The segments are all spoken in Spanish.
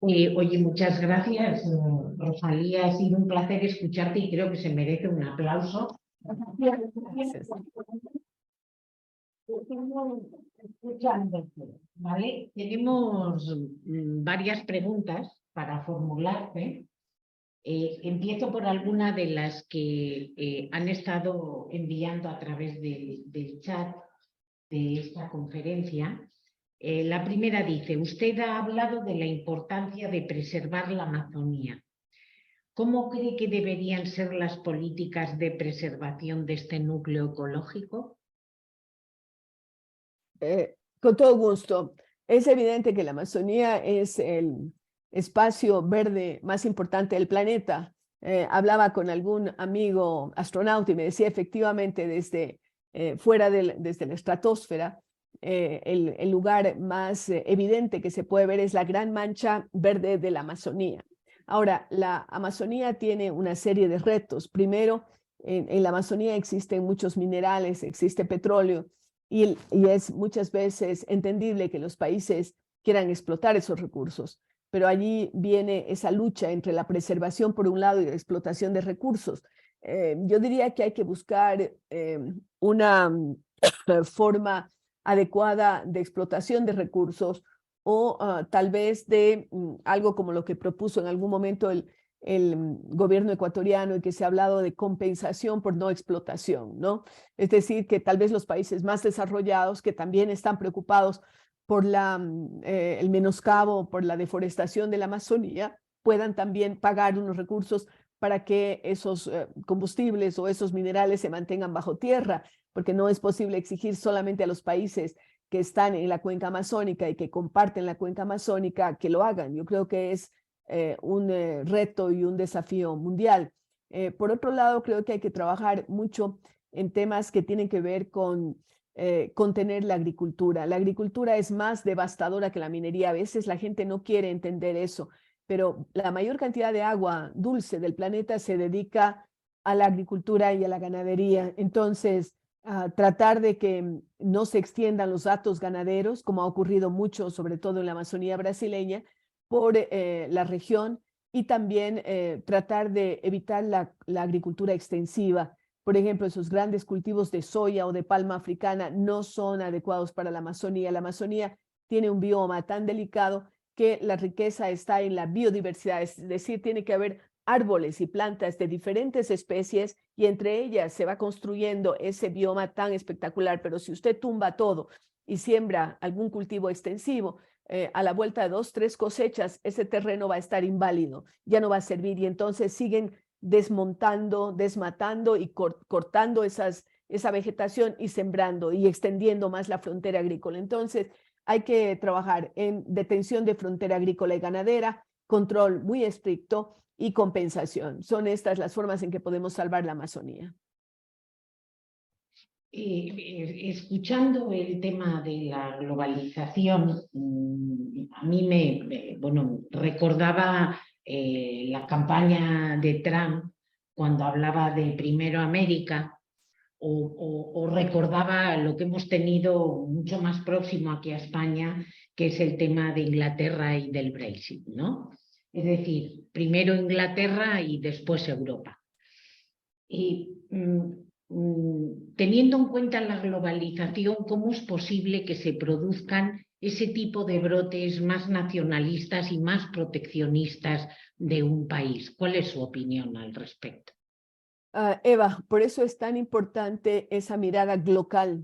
Oye, muchas gracias, Rosalía. Ha sido un placer escucharte y creo que se merece un aplauso. Gracias. ¿Vale? Tenemos varias preguntas para formularte. Empiezo por alguna de las que han estado enviando a través del chat de esta conferencia. La primera dice, usted ha hablado de la importancia de preservar la Amazonía. ¿Cómo cree que deberían ser las políticas de preservación de este núcleo ecológico? Con todo gusto. Es evidente que la Amazonía es el espacio verde más importante del planeta. Hablaba con algún amigo astronauta y me decía efectivamente desde desde la estratosfera, el lugar más evidente que se puede ver es la gran mancha verde de la Amazonía. Ahora, la Amazonía tiene una serie de retos. Primero, en la Amazonía existen muchos minerales, existe petróleo, y es muchas veces entendible que los países quieran explotar esos recursos, pero allí viene esa lucha entre la preservación por un lado y la explotación de recursos. Yo diría que hay que buscar una forma adecuada de explotación de recursos o tal vez de algo como lo que propuso en algún momento el gobierno ecuatoriano y que se ha hablado de compensación por no explotación, ¿no? Es decir, que tal vez los países más desarrollados que también están preocupados por el menoscabo, por la deforestación de la Amazonía, puedan también pagar unos recursos para que esos combustibles o esos minerales se mantengan bajo tierra, porque no es posible exigir solamente a los países que están en la cuenca amazónica y que comparten la cuenca amazónica que lo hagan. Yo creo que es un reto y un desafío mundial. Por otro lado, creo que hay que trabajar mucho en temas que tienen que ver con contener la agricultura. La agricultura es más devastadora que la minería. A veces la gente no quiere entender eso, pero la mayor cantidad de agua dulce del planeta se dedica a la agricultura y a la ganadería. Entonces, tratar de que no se extiendan los datos ganaderos, como ha ocurrido mucho, sobre todo en la Amazonía brasileña, por la región, y también tratar de evitar la agricultura extensiva. Por ejemplo, esos grandes cultivos de soya o de palma africana no son adecuados para la Amazonía. La Amazonía tiene un bioma tan delicado que la riqueza está en la biodiversidad, es decir, tiene que haber árboles y plantas de diferentes especies y entre ellas se va construyendo ese bioma tan espectacular. Pero si usted tumba todo y siembra algún cultivo extensivo, a la vuelta de 2, 3 cosechas, ese terreno va a estar inválido, ya no va a servir, y entonces siguen desmontando, desmatando y cortando esa vegetación y sembrando y extendiendo más la frontera agrícola. Entonces, hay que trabajar en detención de frontera agrícola y ganadera, control muy estricto y compensación. Son estas las formas en que podemos salvar la Amazonía. Escuchando el tema de la globalización, a mí bueno, recordaba la campaña de Trump cuando hablaba de Primero América, o recordaba lo que hemos tenido mucho más próximo aquí a España, que es el tema de Inglaterra y del Brexit, ¿no? Es decir, primero Inglaterra y después Europa. Teniendo en cuenta la globalización, ¿cómo es posible que se produzcan ese tipo de brotes más nacionalistas y más proteccionistas de un país? ¿Cuál es su opinión al respecto? Eva, por eso es tan importante esa mirada global,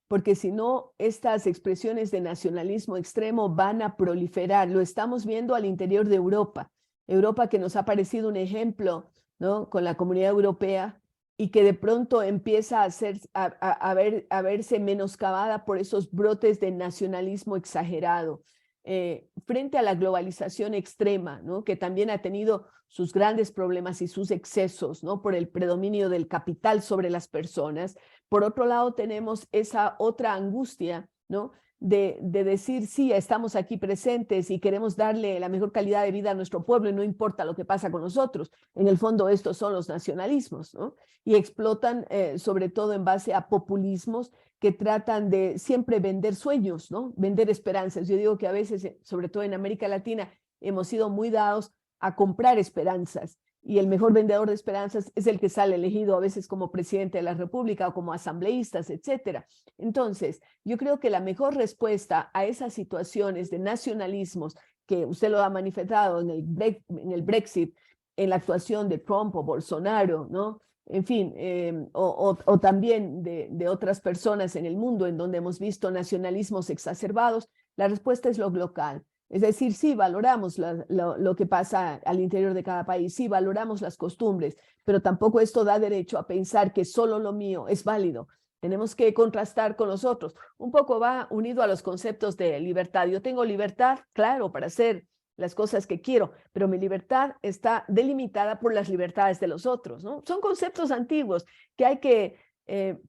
porque si no, estas expresiones de nacionalismo extremo van a proliferar. Lo estamos viendo al interior de Europa. Europa, que nos ha parecido un ejemplo, ¿no?, con la Comunidad Europea, y que de pronto empieza a verse menoscabada por esos brotes de nacionalismo exagerado. Frente a la globalización extrema, ¿no?, que también ha tenido sus grandes problemas y sus excesos, ¿no?, por el predominio del capital sobre las personas. Por otro lado, tenemos esa otra angustia, ¿no?, de decir, sí, estamos aquí presentes y queremos darle la mejor calidad de vida a nuestro pueblo y no importa lo que pasa con nosotros. En el fondo, estos son los nacionalismos, ¿no? Y explotan sobre todo en base a populismos que tratan de siempre vender sueños, ¿no?, vender esperanzas. Yo digo que a veces, sobre todo en América Latina, hemos sido muy dados a comprar esperanzas. Y el mejor vendedor de esperanzas es el que sale elegido a veces como presidente de la República o como asambleístas, etcétera. Entonces, yo creo que la mejor respuesta a esas situaciones de nacionalismos que usted lo ha manifestado en el Brexit, en la actuación de Trump o Bolsonaro, ¿no? En fin, o también de otras personas en el mundo en donde hemos visto nacionalismos exacerbados, la respuesta es lo local. Es decir, sí, valoramos lo que pasa al interior de cada país, sí, valoramos las costumbres, pero tampoco esto da derecho a pensar que solo lo mío es válido. Tenemos que contrastar con los otros. Un poco va unido a los conceptos de libertad. Yo tengo libertad, claro, para hacer las cosas que quiero, pero mi libertad está delimitada por las libertades de los otros, ¿no? Son conceptos antiguos que hay que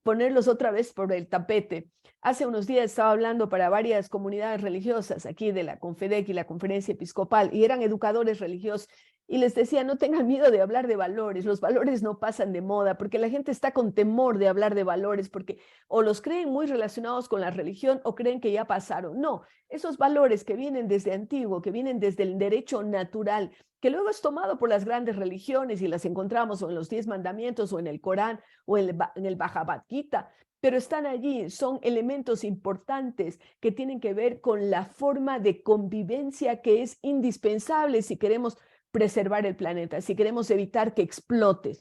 ponerlos otra vez por el tapete. Hace unos días estaba hablando para varias comunidades religiosas aquí de la Confedec y la Conferencia Episcopal, y eran educadores religiosos, y les decía, no tengan miedo de hablar de valores, los valores no pasan de moda, porque la gente está con temor de hablar de valores, porque o los creen muy relacionados con la religión o creen que ya pasaron. No, esos valores que vienen desde antiguo, que vienen desde el derecho natural, que luego es tomado por las grandes religiones y las encontramos o en los 10 mandamientos o en el Corán o en el Bhagavad Gita, pero están allí, son elementos importantes que tienen que ver con la forma de convivencia que es indispensable si queremos preservar el planeta, si queremos evitar que explote.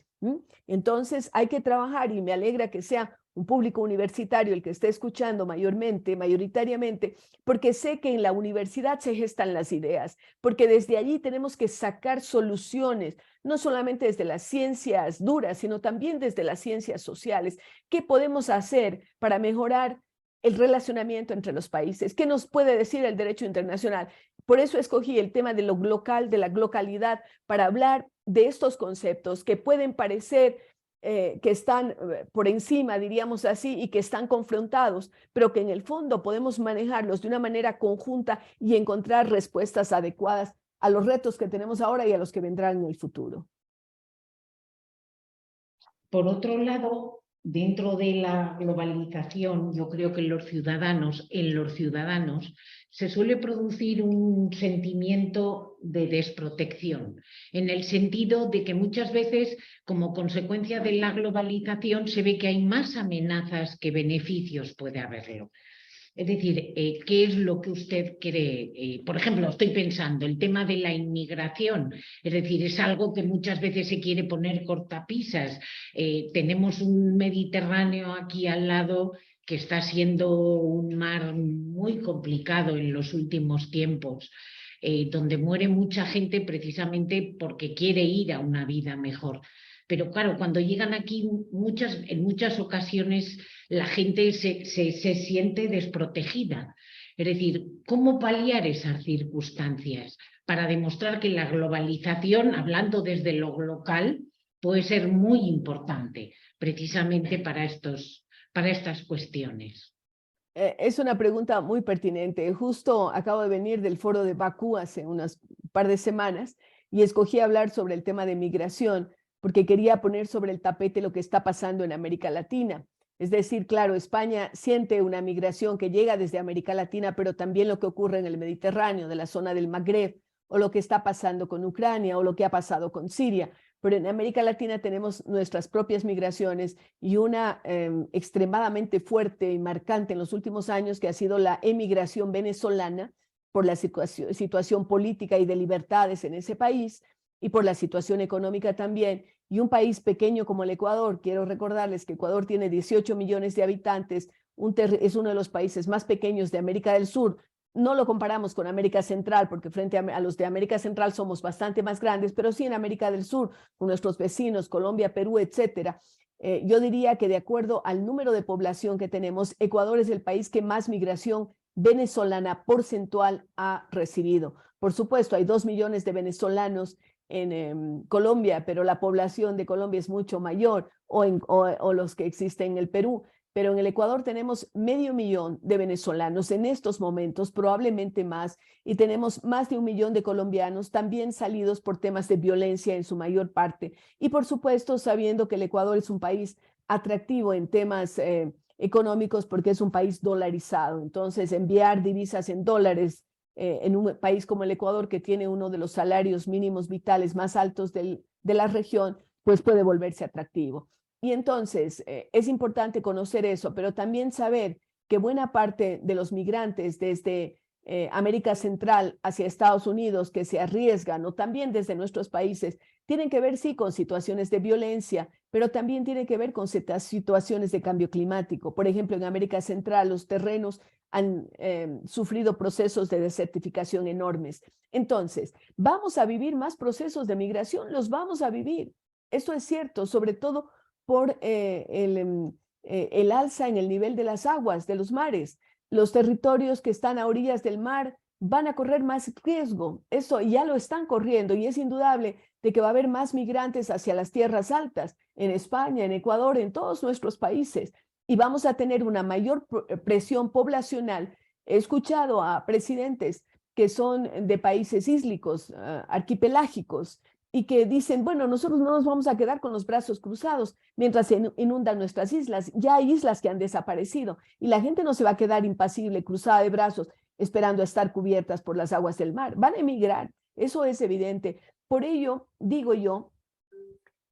Entonces hay que trabajar, y me alegra que sea un público universitario el que esté escuchando mayoritariamente, porque sé que en la universidad se gestan las ideas, porque desde allí tenemos que sacar soluciones, no solamente desde las ciencias duras, sino también desde las ciencias sociales. ¿Qué podemos hacer para mejorar el relacionamiento entre los países? ¿Qué nos puede decir el derecho internacional? Por eso escogí el tema de lo local, de la localidad, para hablar de estos conceptos que pueden parecer que están por encima, diríamos así, y que están confrontados, pero que en el fondo podemos manejarlos de una manera conjunta y encontrar respuestas adecuadas a los retos que tenemos ahora y a los que vendrán en el futuro. Por otro lado, dentro de la globalización, yo creo que en los ciudadanos se suele producir un sentimiento de desprotección, en el sentido de que muchas veces, como consecuencia de la globalización, se ve que hay más amenazas que beneficios puede haberlo. Es decir, ¿qué es lo que usted cree? Por ejemplo, estoy pensando, el tema de la inmigración, es decir, es algo que muchas veces se quiere poner cortapisas. Tenemos un Mediterráneo aquí al lado que está siendo un mar muy complicado en los últimos tiempos, donde muere mucha gente precisamente porque quiere ir a una vida mejor. Pero claro, cuando llegan aquí, en muchas ocasiones la gente se siente desprotegida. Es decir, ¿cómo paliar esas circunstancias para demostrar que la globalización, hablando desde lo local, puede ser muy importante precisamente para estas cuestiones? Es una pregunta muy pertinente. Justo acabo de venir del foro de Bakú hace unas par de semanas y escogí hablar sobre el tema de migración porque quería poner sobre el tapete lo que está pasando en América Latina. Es decir, claro, España siente una migración que llega desde América Latina, pero también lo que ocurre en el Mediterráneo, de la zona del Magreb, o lo que está pasando con Ucrania, o lo que ha pasado con Siria. Pero en América Latina tenemos nuestras propias migraciones y una extremadamente fuerte y marcante en los últimos años que ha sido la emigración venezolana por la situación política y de libertades en ese país y por la situación económica también. Y un país pequeño como el Ecuador, quiero recordarles que Ecuador tiene 18 millones de habitantes, es uno de los países más pequeños de América del Sur. No lo comparamos con América Central, porque frente a los de América Central somos bastante más grandes, pero sí en América del Sur, con nuestros vecinos, Colombia, Perú, etcétera. Yo diría que de acuerdo al número de población que tenemos, Ecuador es el país que más migración venezolana porcentual ha recibido. Por supuesto, hay 2 millones de venezolanos en Colombia, pero la población de Colombia es mucho mayor, o los que existen en el Perú. Pero en el Ecuador tenemos 500.000 de venezolanos en estos momentos, probablemente más, y tenemos más de 1 millón de colombianos también salidos por temas de violencia en su mayor parte. Y por supuesto, sabiendo que el Ecuador es un país atractivo en temas económicos porque es un país dolarizado. Entonces, enviar divisas en dólares en un país como el Ecuador, que tiene uno de los salarios mínimos vitales más altos de la región, pues puede volverse atractivo. Y entonces es importante conocer eso, pero también saber que buena parte de los migrantes desde América Central hacia Estados Unidos que se arriesgan, o también desde nuestros países, tienen que ver, sí, con situaciones de violencia, pero también tienen que ver con situaciones de cambio climático. Por ejemplo, en América Central los terrenos han sufrido procesos de desertificación enormes. Entonces, ¿vamos a vivir más procesos de migración? Los vamos a vivir. Esto es cierto, sobre todo por el alza en el nivel de las aguas, de los mares. Los territorios que están a orillas del mar van a correr más riesgo. Eso ya lo están corriendo y es indudable de que va a haber más migrantes hacia las tierras altas, en España, en Ecuador, en todos nuestros países. Y vamos a tener una mayor presión poblacional. He escuchado a presidentes que son de países íslicos, arquipelágicos, y que dicen, bueno, nosotros no nos vamos a quedar con los brazos cruzados mientras se inundan nuestras islas. Ya hay islas que han desaparecido y la gente no se va a quedar impasible, cruzada de brazos, esperando a estar cubiertas por las aguas del mar. Van a emigrar, eso es evidente. Por ello, digo yo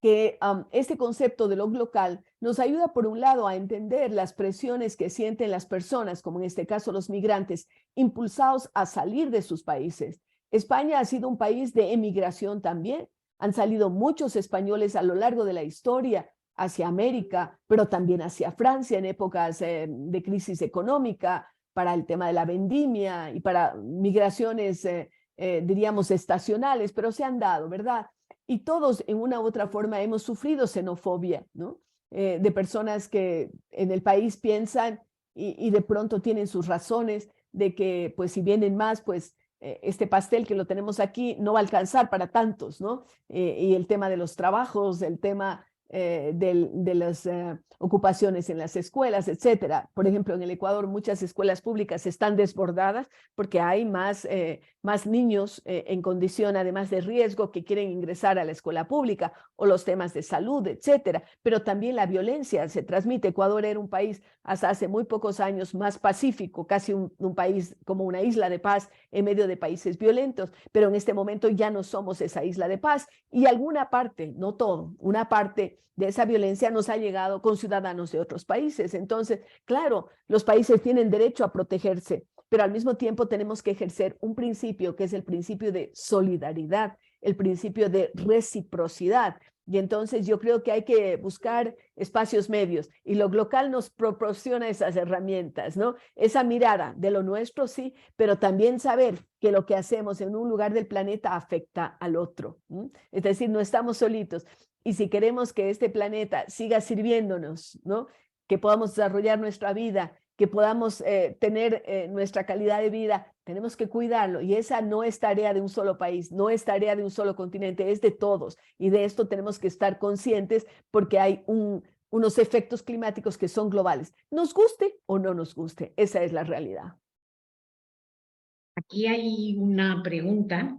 que este concepto de lo local nos ayuda, por un lado, a entender las presiones que sienten las personas, como en este caso los migrantes, impulsados a salir de sus países. España ha sido un país de emigración también. Han salido muchos españoles a lo largo de la historia hacia América, pero también hacia Francia en épocas de crisis económica, para el tema de la vendimia y para migraciones, diríamos, estacionales, pero se han dado, ¿verdad? Y todos en una u otra forma hemos sufrido xenofobia, ¿no? De personas que en el país piensan y de pronto tienen sus razones de que, pues, si vienen más, pues, este pastel que lo tenemos aquí no va a alcanzar para tantos, ¿no? Y el tema de los trabajos, el tema de las ocupaciones en las escuelas, etcétera. Por ejemplo, en el Ecuador muchas escuelas públicas están desbordadas porque hay más niños en condición, además de riesgo, que quieren ingresar a la escuela pública, o los temas de salud, etcétera. Pero también la violencia se transmite. Ecuador era un país hasta hace muy pocos años más pacífico, casi un país como una isla de paz en medio de países violentos, pero en este momento ya no somos esa isla de paz, y alguna parte, no todo, una parte de esa violencia nos ha llegado con ciudadanos de otros países. Entonces, claro, los países tienen derecho a protegerse, pero al mismo tiempo tenemos que ejercer un principio que es el principio de solidaridad, el principio de reciprocidad. Y entonces yo creo que hay que buscar espacios medios, y lo local nos proporciona esas herramientas, ¿no? Esa mirada de lo nuestro, sí, pero también saber que lo que hacemos en un lugar del planeta afecta al otro. Es decir, no estamos solitos. Y si queremos que este planeta siga sirviéndonos, ¿no? Que podamos desarrollar nuestra vida, que podamos tener nuestra calidad de vida, tenemos que cuidarlo. Y esa no es tarea de un solo país, no es tarea de un solo continente, es de todos. Y de esto tenemos que estar conscientes, porque hay unos efectos climáticos que son globales. Nos guste o no nos guste, esa es la realidad. Aquí hay una pregunta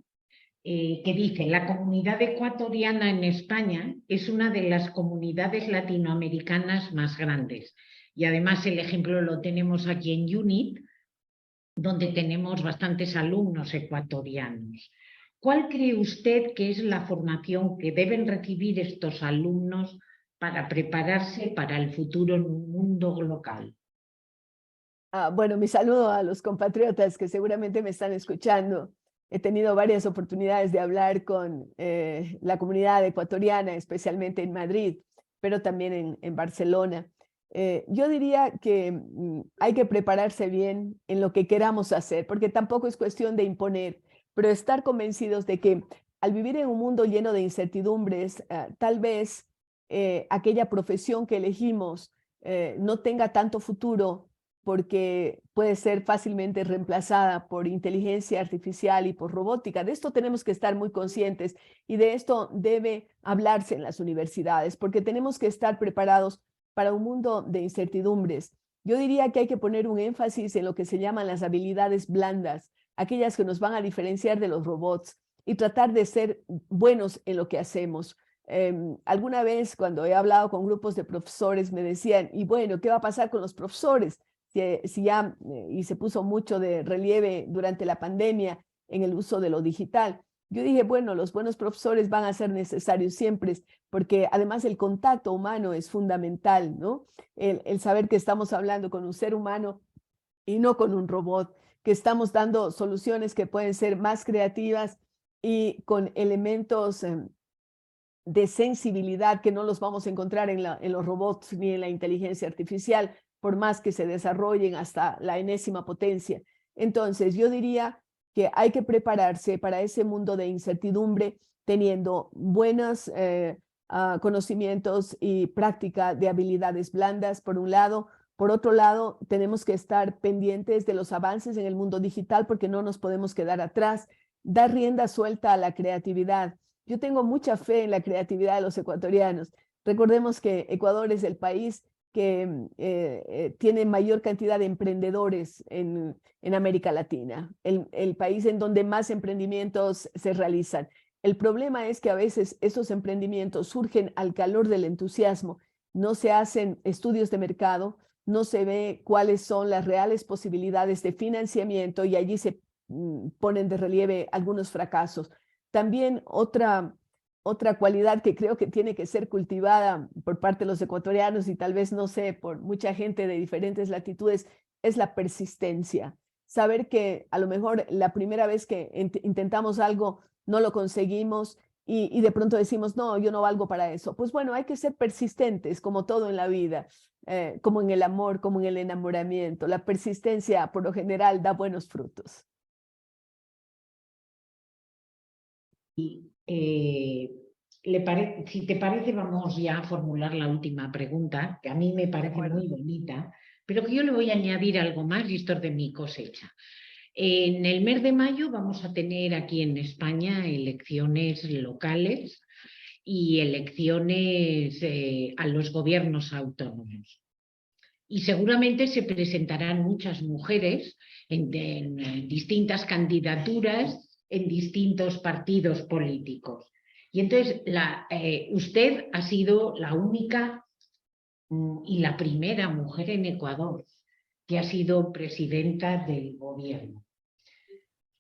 que dice: la comunidad ecuatoriana en España es una de las comunidades latinoamericanas más grandes. Y además el ejemplo lo tenemos aquí en UNIT, donde tenemos bastantes alumnos ecuatorianos. ¿Cuál cree usted que es la formación que deben recibir estos alumnos para prepararse para el futuro en un mundo local? Bueno, mi saludo a los compatriotas que seguramente me están escuchando. He tenido varias oportunidades de hablar con la comunidad ecuatoriana, especialmente en Madrid, pero también en Barcelona. Yo diría que hay que prepararse bien en lo que queramos hacer, porque tampoco es cuestión de imponer, pero estar convencidos de que al vivir en un mundo lleno de incertidumbres, tal vez aquella profesión que elegimos no tenga tanto futuro, porque puede ser fácilmente reemplazada por inteligencia artificial y por robótica. De esto tenemos que estar muy conscientes, y de esto debe hablarse en las universidades, porque tenemos que estar preparados para un mundo de incertidumbres. Yo diría que hay que poner un énfasis en lo que se llaman las habilidades blandas, aquellas que nos van a diferenciar de los robots, y tratar de ser buenos en lo que hacemos. Alguna vez, cuando he hablado con grupos de profesores, me decían: y bueno, ¿qué va a pasar con los profesores? si ya, y se puso mucho de relieve durante la pandemia en el uso de lo digital. Yo dije, bueno, los buenos profesores van a ser necesarios siempre, porque además el contacto humano es fundamental, ¿no? El saber que estamos hablando con un ser humano y no con un robot, que estamos dando soluciones que pueden ser más creativas y con elementos de sensibilidad que no los vamos a encontrar en los robots ni en la inteligencia artificial, por más que se desarrollen hasta la enésima potencia. Entonces, yo diría que hay que prepararse para ese mundo de incertidumbre teniendo buenos conocimientos y práctica de habilidades blandas, por un lado. Por otro lado, tenemos que estar pendientes de los avances en el mundo digital porque no nos podemos quedar atrás, dar rienda suelta a la creatividad. Yo tengo mucha fe en la creatividad de los ecuatorianos. Recordemos que Ecuador es el país que tiene mayor cantidad de emprendedores en América Latina, el país en donde más emprendimientos se realizan. El problema es que a veces esos emprendimientos surgen al calor del entusiasmo, no se hacen estudios de mercado, no se ve cuáles son las reales posibilidades de financiamiento y allí se ponen de relieve algunos fracasos. También otra cualidad que creo que tiene que ser cultivada por parte de los ecuatorianos y tal vez, no sé, por mucha gente de diferentes latitudes, es la persistencia. Saber que a lo mejor la primera vez que intentamos algo no lo conseguimos y de pronto decimos, no, yo no valgo para eso. Pues bueno, hay que ser persistentes como todo en la vida, como en el amor, como en el enamoramiento. La persistencia por lo general da buenos frutos. Y, si te parece, vamos ya a formular la última pregunta, que a mí me parece muy bonita, pero que yo le voy a añadir algo más y esto es de mi cosecha. En el mes de mayo vamos a tener aquí en España elecciones locales y elecciones a los gobiernos autónomos. Y seguramente se presentarán muchas mujeres en distintas candidaturas en distintos partidos políticos. Y entonces usted ha sido la única y la primera mujer en Ecuador que ha sido presidenta del gobierno.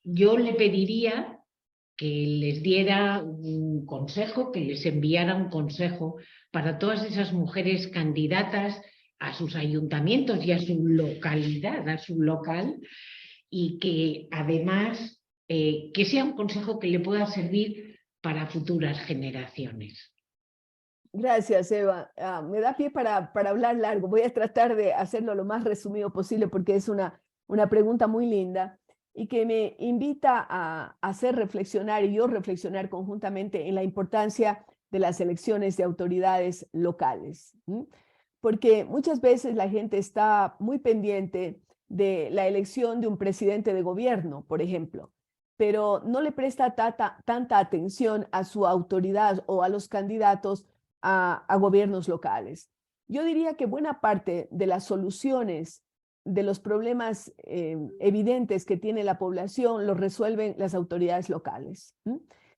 Yo le pediría que les diera un consejo, que les enviara un consejo para todas esas mujeres candidatas a sus ayuntamientos y a su localidad, a su local, y que además que sea un consejo que le pueda servir para futuras generaciones. Gracias, Eva. Me da pie para hablar largo. Voy a tratar de hacerlo lo más resumido posible porque es una pregunta muy linda y que me invita a hacer reflexionar y yo reflexionar conjuntamente en la importancia de las elecciones de autoridades locales. Porque muchas veces la gente está muy pendiente de la elección de un presidente de gobierno, por ejemplo, pero no le presta tanta atención a su autoridad o a los candidatos a gobiernos locales. Yo diría que buena parte de las soluciones de los problemas evidentes que tiene la población los resuelven las autoridades locales.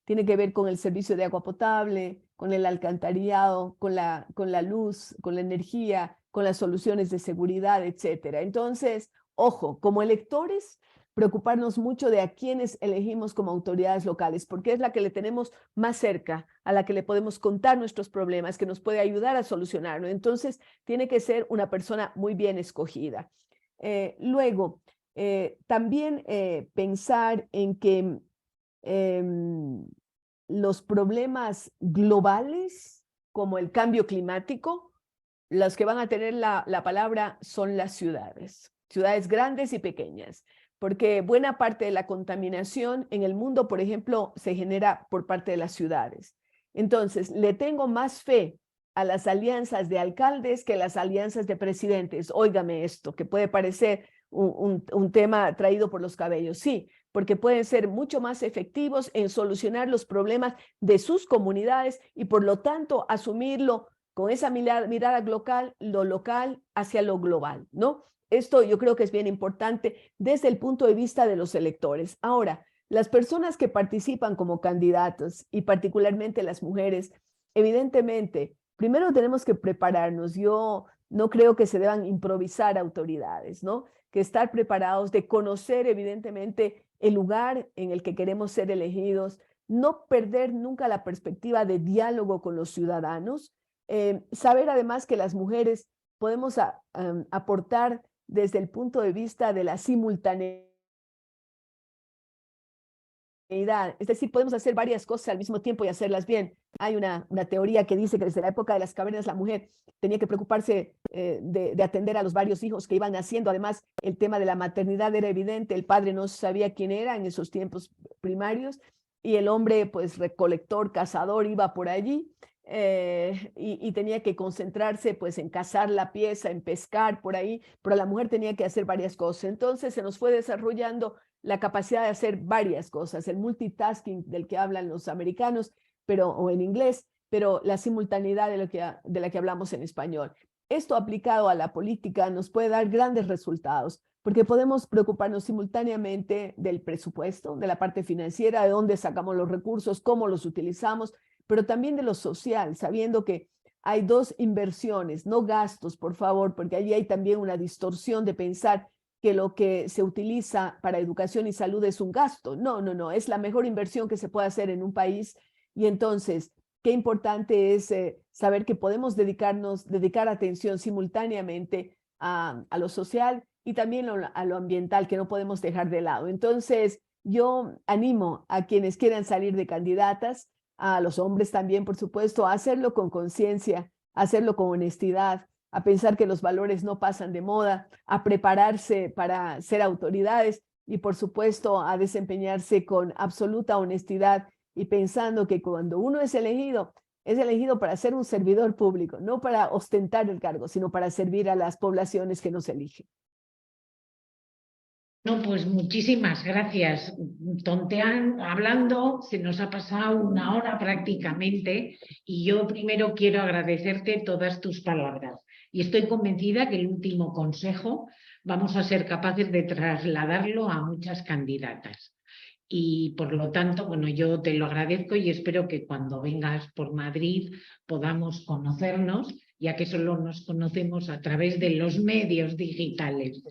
Tiene que ver con el servicio de agua potable, con el alcantarillado, con la luz, con la energía, con las soluciones de seguridad, etcétera. Entonces, ojo, como electores, preocuparnos mucho de a quienes elegimos como autoridades locales, porque es la que le tenemos más cerca, a la que le podemos contar nuestros problemas, que nos puede ayudar a solucionarlo. Entonces, tiene que ser una persona muy bien escogida. Luego, también pensar en que los problemas globales, como el cambio climático, los que van a tener la palabra son las ciudades grandes y pequeñas, porque buena parte de la contaminación en el mundo, por ejemplo, se genera por parte de las ciudades. Entonces, le tengo más fe a las alianzas de alcaldes que las alianzas de presidentes. Óigame esto, que puede parecer un tema traído por los cabellos. Sí, porque pueden ser mucho más efectivos en solucionar los problemas de sus comunidades y por lo tanto asumirlo con esa mirada local, lo local hacia lo global, ¿no? Esto yo creo que es bien importante desde el punto de vista de los electores. Ahora, las personas que participan como candidatos y particularmente las mujeres, evidentemente, primero tenemos que prepararnos. Yo no creo que se deban improvisar autoridades, ¿no? Que estar preparados de conocer evidentemente el lugar en el que queremos ser elegidos, no perder nunca la perspectiva de diálogo con los ciudadanos, saber además que las mujeres podemos aportar desde el punto de vista de la simultaneidad. Es decir, podemos hacer varias cosas al mismo tiempo y hacerlas bien. Hay una teoría que dice que desde la época de las cavernas la mujer tenía que preocuparse de atender a los varios hijos que iban naciendo. Además, el tema de la maternidad era evidente. El padre no sabía quién era en esos tiempos primarios y el hombre, pues recolector, cazador, iba por allí y tenía que concentrarse pues en cazar la pieza, en pescar por ahí, pero la mujer tenía que hacer varias cosas. Entonces se nos fue desarrollando la capacidad de hacer varias cosas, el multitasking del que hablan los americanos, o en inglés, pero la simultaneidad de la que hablamos en español. Esto aplicado a la política nos puede dar grandes resultados, porque podemos preocuparnos simultáneamente del presupuesto, de la parte financiera, de dónde sacamos los recursos, cómo los utilizamos, pero también de lo social, sabiendo que hay dos inversiones, no gastos, por favor, porque allí hay también una distorsión de pensar que lo que se utiliza para educación y salud es un gasto. No, no, no, es la mejor inversión que se puede hacer en un país. Y entonces, qué importante es saber que podemos dedicar atención simultáneamente a lo social y también a lo ambiental, que no podemos dejar de lado. Entonces, yo animo a quienes quieran salir de candidatas, a los hombres también, por supuesto, a hacerlo con conciencia, a hacerlo con honestidad, a pensar que los valores no pasan de moda, a prepararse para ser autoridades y, por supuesto, a desempeñarse con absoluta honestidad y pensando que cuando uno es elegido para ser un servidor público, no para ostentar el cargo, sino para servir a las poblaciones que nos eligen. No, pues muchísimas gracias. Hablando, se nos ha pasado una hora prácticamente y yo primero quiero agradecerte todas tus palabras y estoy convencida que el último consejo vamos a ser capaces de trasladarlo a muchas candidatas. Y por lo tanto, bueno, yo te lo agradezco y espero que cuando vengas por Madrid podamos conocernos, ya que solo nos conocemos a través de los medios digitales.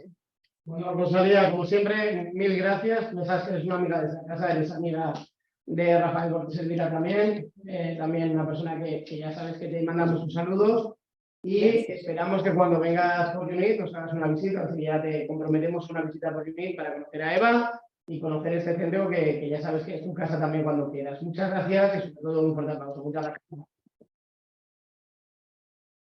Bueno, Rosalía, como siempre, mil gracias. Es una amiga de esta casa, eres amiga de Rafael Cortés Elvira también. También una persona que ya sabes que te mandamos sus saludos. Y esperamos que cuando vengas por Unit nos hagas una visita. Así que ya te comprometemos una visita por Unit para conocer a Eva y conocer este centro que ya sabes que es tu casa también cuando quieras. Muchas gracias y sobre todo un fuerte aplauso. Muchas gracias.